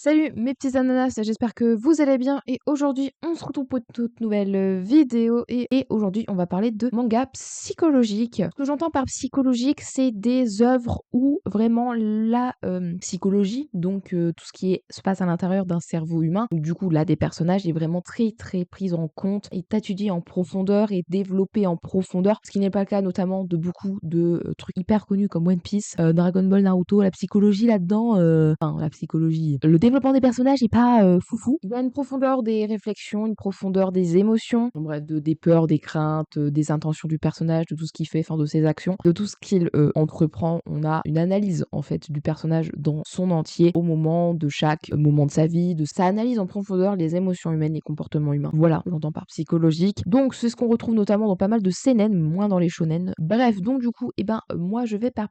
Salut mes petits ananas, j'espère que vous allez bien et aujourd'hui on se retrouve pour une toute nouvelle vidéo et aujourd'hui on va parler de manga psychologique. Ce que j'entends par psychologique, c'est des œuvres où vraiment la psychologie, donc tout ce qui se passe à l'intérieur d'un cerveau humain, où du coup là des personnages est vraiment très prise en compte, est étudiée en profondeur et développée en profondeur, ce qui n'est pas le cas notamment de beaucoup de trucs hyper connus comme One Piece, Dragon Ball, Naruto. La psychologie là-dedans, la psychologie, le développement des personnages est pas foufou. Il y a une profondeur des réflexions, une profondeur des émotions, bref, des peurs, des craintes, des intentions du personnage, de tout ce qu'il fait, enfin de ses actions, de tout ce qu'il entreprend. On a une analyse en fait du personnage dans son entier au moment de chaque moment de sa vie, de sa analyse en profondeur les émotions humaines, les comportements humains. Voilà, j'entends par psychologique. Donc c'est ce qu'on retrouve notamment dans pas mal de seinen, moins dans les shonen. Bref, donc du coup, moi je vais pas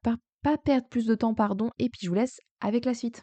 perdre plus de temps, pardon, et puis je vous laisse avec la suite.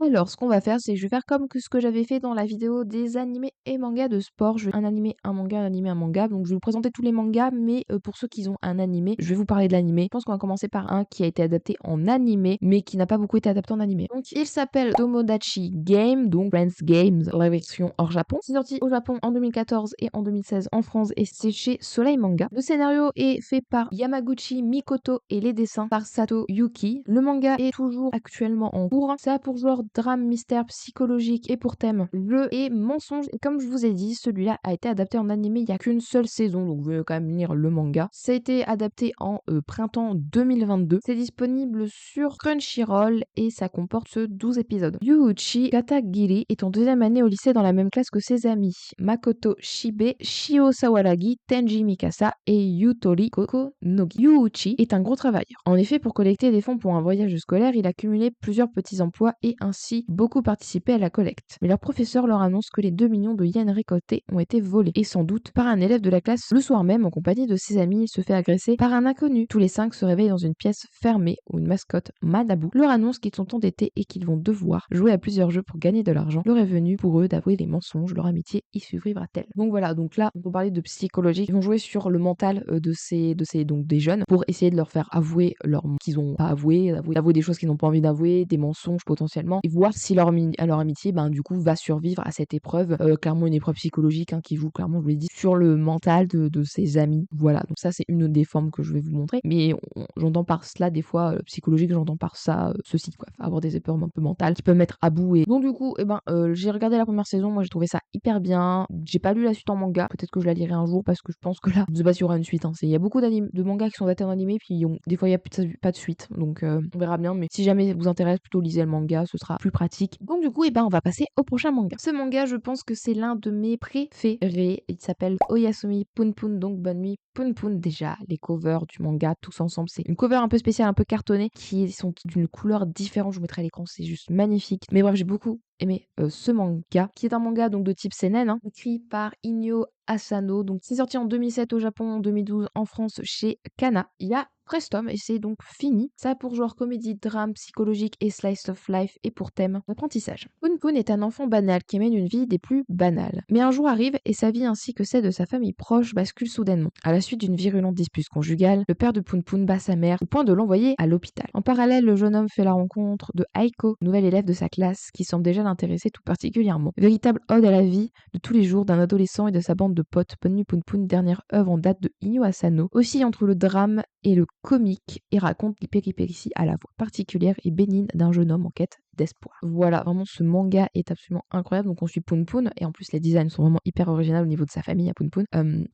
Alors, ce qu'on va faire, c'est que je vais faire comme que ce que j'avais fait dans la vidéo des animés et mangas de sport. Je vais un animé, un manga, un animé, un manga. Donc, je vais vous présenter tous les mangas, mais pour ceux qui ont un animé, je vais vous parler de l'animé. Je pense qu'on va commencer par un qui a été adapté en animé, mais qui n'a pas beaucoup été adapté en animé. Donc, il s'appelle Tomodachi Game, donc Friends Games, la version hors Japon. C'est sorti au Japon en 2014 et en 2016 en France et c'est chez Soleil Manga. Le scénario est fait par Yamaguchi Mikoto et les dessins par Sato Yuki. Le manga est toujours actuellement en cours. Ça a pour genre drame, mystère, psychologique et pour thème jeu et mensonge. Et comme je vous ai dit, celui-là a été adapté en animé il n'y a qu'une seule saison, donc vous pouvez quand même lire le manga. Ça a été adapté en printemps 2022. C'est disponible sur Crunchyroll et ça comporte 12 épisodes. Yuuchi Katagiri est en deuxième année au lycée dans la même classe que ses amis Makoto Shibe, Shio Sawaragi, Tenji Mikasa et Yutori Kokonogi. Yuuchi est un gros travailleur. En effet, pour collecter des fonds pour un voyage scolaire, il a cumulé plusieurs petits emplois et ainsi beaucoup participé à la collecte. Mais leur professeur leur annonce que les 2 millions de yens récoltés ont été volés, et sans doute par un élève de la classe. Le soir même, en compagnie de ses amis, il se fait agresser par un inconnu. Tous les 5 se réveillent dans une pièce fermée où une mascotte, Manabu, leur annonce qu'ils sont endettés et qu'ils vont devoir jouer à plusieurs jeux pour gagner de l'argent. L'heure est venue pour eux d'avouer les mensonges, leur amitié y survivra-t-elle. Donc voilà, donc là, on peut parler de psychologie. Ils vont jouer sur le mental donc des jeunes pour essayer de leur faire avouer qu'ils ont pas avouer des choses qu'ils n'ont pas envie d'avouer, des mensonges potentiellement, et voir si leur amitié, du coup, va survivre à cette épreuve. Clairement une épreuve psychologique qui joue clairement, je vous l'ai dit, sur le mental de ses amis. Voilà, donc ça c'est une des formes que je vais vous montrer. Mais j'entends par cela des fois psychologique, j'entends par ça ceci quoi, avoir des épreuves un peu mentales qui peuvent mettre à bout. Et donc du coup, j'ai regardé la première saison, moi j'ai trouvé ça hyper bien. J'ai pas lu la suite en manga, peut-être que je la lirai un jour parce que je pense que là, je sais pas s'il y aura une suite. Il y a beaucoup de mangas qui sont datés en animé, puis des fois il y a pas de suite, donc on verra bien. Mais si jamais ça vous intéresse, plutôt lisez le manga, ce sera plus pratique. Donc du coup, on va passer au prochain manga. Ce manga, je pense que c'est l'un de mes préférés. Il s'appelle Oyasumi Punpun, donc bonne nuit Punpun. Déjà, les covers du manga tous ensemble, c'est une cover un peu spéciale, un peu cartonnée, qui sont d'une couleur différente. Je vous mettrai à l'écran, c'est juste magnifique. Mais bref, j'ai beaucoup aimé ce manga, qui est un manga donc de type seinen, écrit par Inyo Asano. Donc c'est sorti en 2007 au Japon, en 2012 en France chez Kana. Il y a 13 tomes et c'est donc fini. Ça a pour genre comédie, drame, psychologique et slice of life et pour thème l'apprentissage. Punpun est un enfant banal qui mène une vie des plus banales. Mais un jour arrive et sa vie ainsi que celle de sa famille proche bascule soudainement. À la suite d'une virulente dispute conjugale, le père de Punpun bat sa mère au point de l'envoyer à l'hôpital. En parallèle, le jeune homme fait la rencontre de Aiko, nouvelle élève de sa classe qui semble déjà l'intéresser tout particulièrement. Véritable ode à la vie de tous les jours d'un adolescent et de sa bande de potes. Bonne nuit Punpun, dernière œuvre en date de Inyo Asano, aussi entre le drame et le comique et raconte les péripéties à la fois particulières et bénignes d'un jeune homme en quête d'espoir. Voilà, vraiment ce manga est absolument incroyable. Donc on suit Punpun et en plus les designs sont vraiment hyper originaux au niveau de sa famille à Punpun,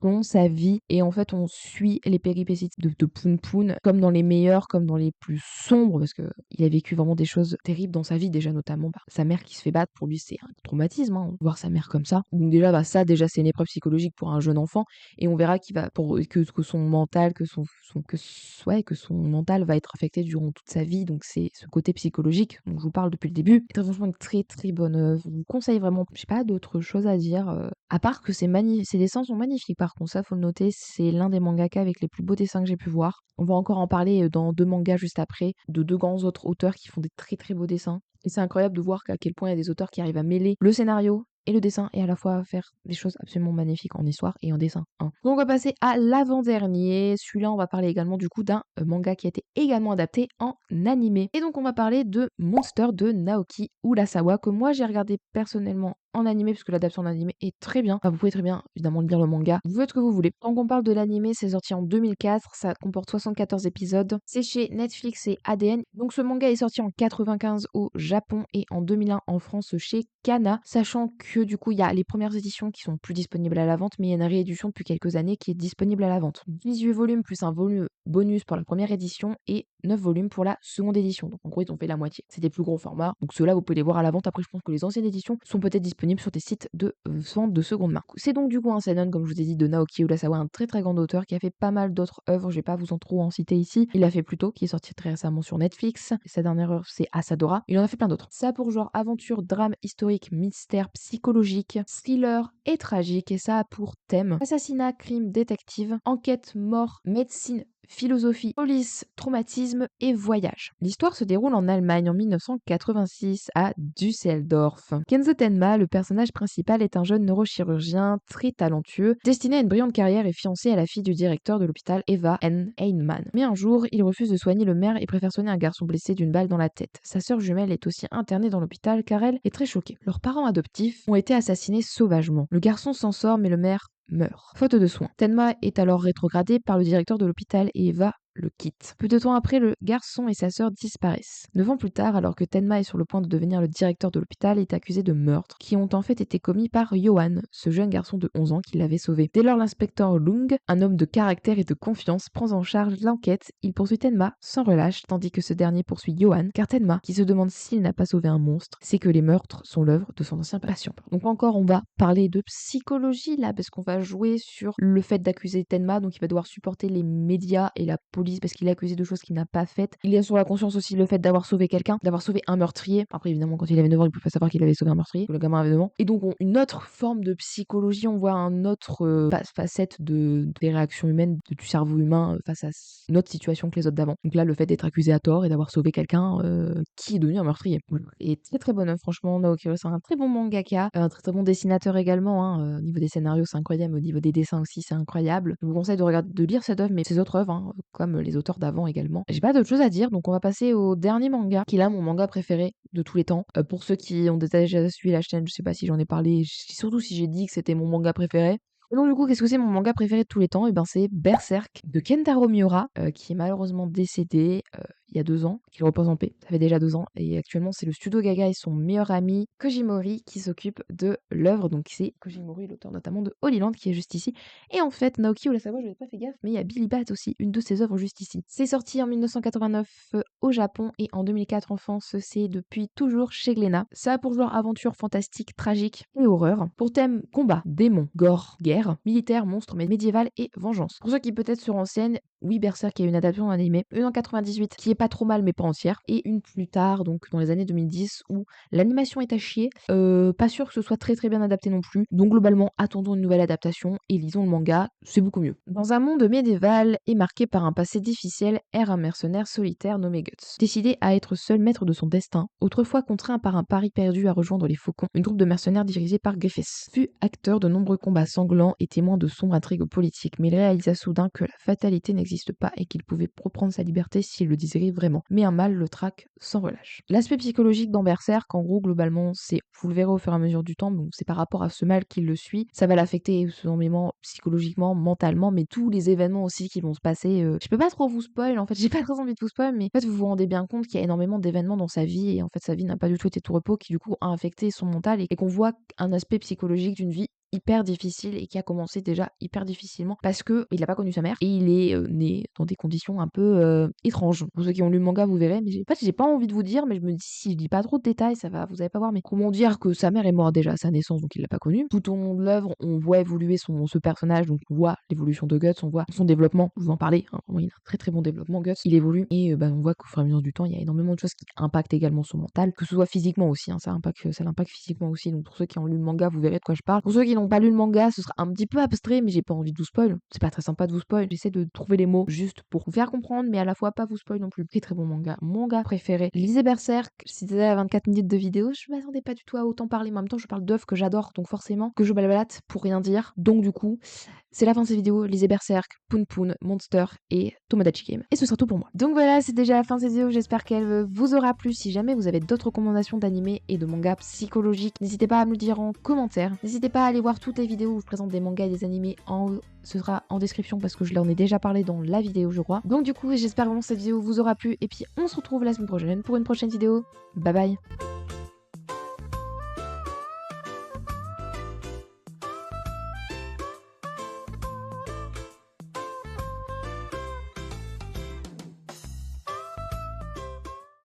dans sa vie, et en fait on suit les péripéties de Punpun comme dans les meilleurs comme dans les plus sombres, parce que il a vécu vraiment des choses terribles dans sa vie, déjà notamment sa mère qui se fait battre. Pour lui c'est un traumatisme, voir sa mère comme ça. Donc déjà ça déjà c'est une épreuve psychologique pour un jeune enfant, et on verra qu'il va que son mental, que son mental va être affecté durant toute sa vie. Donc c'est ce côté psychologique dont je vous parle depuis le début. C'est franchement une très bonne œuvre. Je vous conseille vraiment. J'ai pas d'autre chose à dire à part que ces dessins sont magnifiques. Par contre, ça faut le noter, c'est l'un des mangaka avec les plus beaux dessins que j'ai pu voir. On va encore en parler dans 2 mangas juste après, de 2 grands autres auteurs qui font des très beaux dessins. Et c'est incroyable de voir qu'à quel point il y a des auteurs qui arrivent à mêler le scénario et le dessin et à la fois faire des choses absolument magnifiques en histoire et en dessin, hein. Donc on va passer à l'avant-dernier. Celui-là, on va parler également du coup d'un manga qui a été également adapté en animé. Et donc on va parler de Monster de Naoki Urasawa que moi j'ai regardé personnellement en animé parce que l'adaptation en animé est très bien. Enfin, vous pouvez très bien évidemment lire le manga. Vous faites ce que vous voulez. Tant qu'on parle de l'animé, c'est sorti en 2004. Ça comporte 74 épisodes. C'est chez Netflix et ADN. Donc ce manga est sorti en 95 au Japon et en 2001 en France chez Kana. Sachant que du coup il y a les premières éditions qui sont plus disponibles à la vente, mais il y a une réédition depuis quelques années qui est disponible à la vente. 18 volumes plus un volume bonus pour la première édition et 9 volumes pour la seconde édition. Donc en gros ils ont fait la moitié. C'est des plus gros formats. Donc ceux-là vous pouvez les voir à la vente. Après je pense que les anciennes éditions sont peut-être disponibles sur des sites de vente de seconde main. C'est donc du coup un seinen, comme je vous ai dit, de Naoki Urasawa, un très très grand auteur qui a fait pas mal d'autres œuvres, je vais pas vous en trop en citer ici. Il l'a fait plus tôt, qui est sorti très récemment sur Netflix. Sa dernière œuvre c'est Asadora. Il en a fait plein d'autres. Ça pour genre aventure, drame historique, mystère, psychologique, thriller et tragique. Et ça a pour thème assassinat, crime, détective, enquête, mort, médecine, philosophie, police, traumatisme et voyage. L'histoire se déroule en Allemagne en 1986 à Düsseldorf. Kenzo Tenma, le personnage principal, est un jeune neurochirurgien très talentueux, destiné à une brillante carrière et fiancé à la fille du directeur de l'hôpital Eva N. Heinemann. Mais un jour, il refuse de soigner le maire et préfère soigner un garçon blessé d'une balle dans la tête. Sa sœur jumelle est aussi internée dans l'hôpital car elle est très choquée. Leurs parents adoptifs ont été assassinés sauvagement. Le garçon s'en sort mais le maire meurt, faute de soins. Tenma est alors rétrogradé par le directeur de l'hôpital et Eva le quitte. Peu de temps après, le garçon et sa sœur disparaissent. 9 ans plus tard, alors que Tenma est sur le point de devenir le directeur de l'hôpital, il est accusé de meurtres qui ont en fait été commis par Johan, ce jeune garçon de 11 ans qui l'avait sauvé. Dès lors, l'inspecteur Lung, un homme de caractère et de confiance, prend en charge l'enquête. Il poursuit Tenma sans relâche, tandis que ce dernier poursuit Johan, car Tenma, qui se demande s'il n'a pas sauvé un monstre, sait que les meurtres sont l'œuvre de son ancien patient. Donc encore, on va parler de psychologie là, parce qu'on va jouer sur le fait d'accuser Tenma, donc il va devoir supporter les médias et la police parce qu'il est accusé de choses qu'il n'a pas faites. Il y a sur la conscience aussi le fait d'avoir sauvé quelqu'un, d'avoir sauvé un meurtrier. Après, évidemment, quand il avait 9 ans, il ne peut pas savoir qu'il avait sauvé un meurtrier, que le gamin avait 9 ans. Et donc, une autre forme de psychologie, on voit un autre facette des réactions humaines, du cerveau humain face à une autre situation que les autres d'avant. Donc là, le fait d'être accusé à tort et d'avoir sauvé quelqu'un qui est devenu un meurtrier. Voilà. Et très très bonne œuvre, franchement. Naoki Urasawa, c'est un très bon mangaka, un très très bon dessinateur également. Au niveau des scénarios, c'est incroyable. Au niveau des dessins aussi, c'est incroyable. Je vous conseille de lire cette œuvre, mais ses autres œuvres, comme les auteurs d'avant également. J'ai pas d'autre chose à dire, donc on va passer au dernier manga, qui est là mon manga préféré de tous les temps. Pour ceux qui ont déjà suivi la chaîne, je sais pas si j'en ai parlé, surtout si j'ai dit que c'était mon manga préféré. Et donc du coup, qu'est-ce que c'est mon manga préféré de tous les temps? Et ben c'est Berserk de Kentaro Miura, qui est malheureusement décédé il y a 2 ans, qu'il repose en paix. Ça fait déjà 2 ans. Et actuellement, c'est le studio Gaga et son meilleur ami Kojimori qui s'occupe de l'œuvre. Donc c'est Kojimori, l'auteur notamment de Holy Land, qui est juste ici. Et en fait, Naoki Urasawa, je n'avais pas fait gaffe, mais il y a Billy Bat aussi, une de ses œuvres juste ici. C'est sorti en 1989 au Japon et en 2004 en France. C'est depuis toujours chez Glénat. Ça a pour genre aventure fantastique, tragique et horreur. Pour thème combat, démons, gore, guerre, militaire, monstre, mais médiéval et vengeance. Pour ceux qui peut-être se renseignent, oui, Berserk a une adaptation animée, une en 98 qui est pas trop mal mais pas entière, et une plus tard, donc dans les années 2010, où l'animation est à chier. Pas sûr que ce soit très très bien adapté non plus. Donc globalement, attendons une nouvelle adaptation et lisons le manga, c'est beaucoup mieux. Dans un monde médiéval et marqué par un passé difficile, erre un mercenaire solitaire nommé Guts. Décidé à être seul maître de son destin, autrefois contraint par un pari perdu à rejoindre les Faucons, une troupe de mercenaires dirigée par Griffiths. Fut acteur de nombreux combats sanglants et témoin de sombres intrigues politiques, mais il réalisa soudain que la fatalité n'existe pas et qu'il pouvait reprendre sa liberté s'il le désirait vraiment. Mais un mal le traque sans relâche. L'aspect psychologique dans Berserk, en gros, globalement, c'est, vous le verrez au fur et à mesure du temps, donc c'est par rapport à ce mal qui le suit, ça va l'affecter énormément psychologiquement, mentalement, mais tous les événements aussi qui vont se passer. Je peux pas trop vous spoil, en fait, j'ai pas très envie de vous spoil, mais en fait, vous vous rendez bien compte qu'il y a énormément d'événements dans sa vie et en fait, sa vie n'a pas du tout été tout repos, qui du coup a affecté son mental et qu'on voit un aspect psychologique d'une vie hyper difficile et qui a commencé déjà hyper difficilement parce que il a pas connu sa mère et il est né dans des conditions un peu étranges. Pour ceux qui ont lu le manga, vous verrez, mais j'ai pas envie de vous dire, mais je me dis si je dis pas trop de détails, ça va, vous allez pas voir, mais comment dire que sa mère est morte déjà à sa naissance, donc il l'a pas connue. Tout au long de l'œuvre, on voit évoluer ce personnage, donc on voit l'évolution de Guts, on voit son développement, je vous en parlais, hein, il a un très très bon développement Guts, il évolue et on voit qu'au fur et à mesure du temps, il y a énormément de choses qui impactent également son mental, que ce soit physiquement aussi, ça l'impacte physiquement aussi, donc pour ceux qui ont lu le manga, vous verrez de quoi je parle. Pour ceux qui l'ont n'ont pas lu le manga, ce sera un petit peu abstrait, mais j'ai pas envie de vous spoil. C'est pas très sympa de vous spoil. J'essaie de trouver les mots juste pour vous faire comprendre, mais à la fois pas vous spoil non plus. Très très bon manga. Manga préféré. Lisez Berserk. Si c'était à 24 minutes de vidéo, je m'attendais pas du tout à autant parler. Mais en même temps, je parle d'œuvres que j'adore, donc forcément que je blablate pour rien dire. Donc du coup, c'est la fin de cette vidéo. Lisez Berserk, Poon Poon, Monster et Tomodachi Game. Et ce sera tout pour moi. Donc voilà, c'est déjà la fin de cette vidéo. J'espère qu'elle vous aura plu. Si jamais vous avez d'autres recommandations d'animés et de mangas psychologiques, n'hésitez pas à me le dire en commentaire. N'hésitez pas à aller voir toutes les vidéos où je présente des mangas et des animés en haut. Ce sera en description parce que je l'en ai déjà parlé dans la vidéo, je crois. Donc du coup, j'espère vraiment que cette vidéo vous aura plu. Et puis on se retrouve la semaine prochaine pour une prochaine vidéo. Bye bye.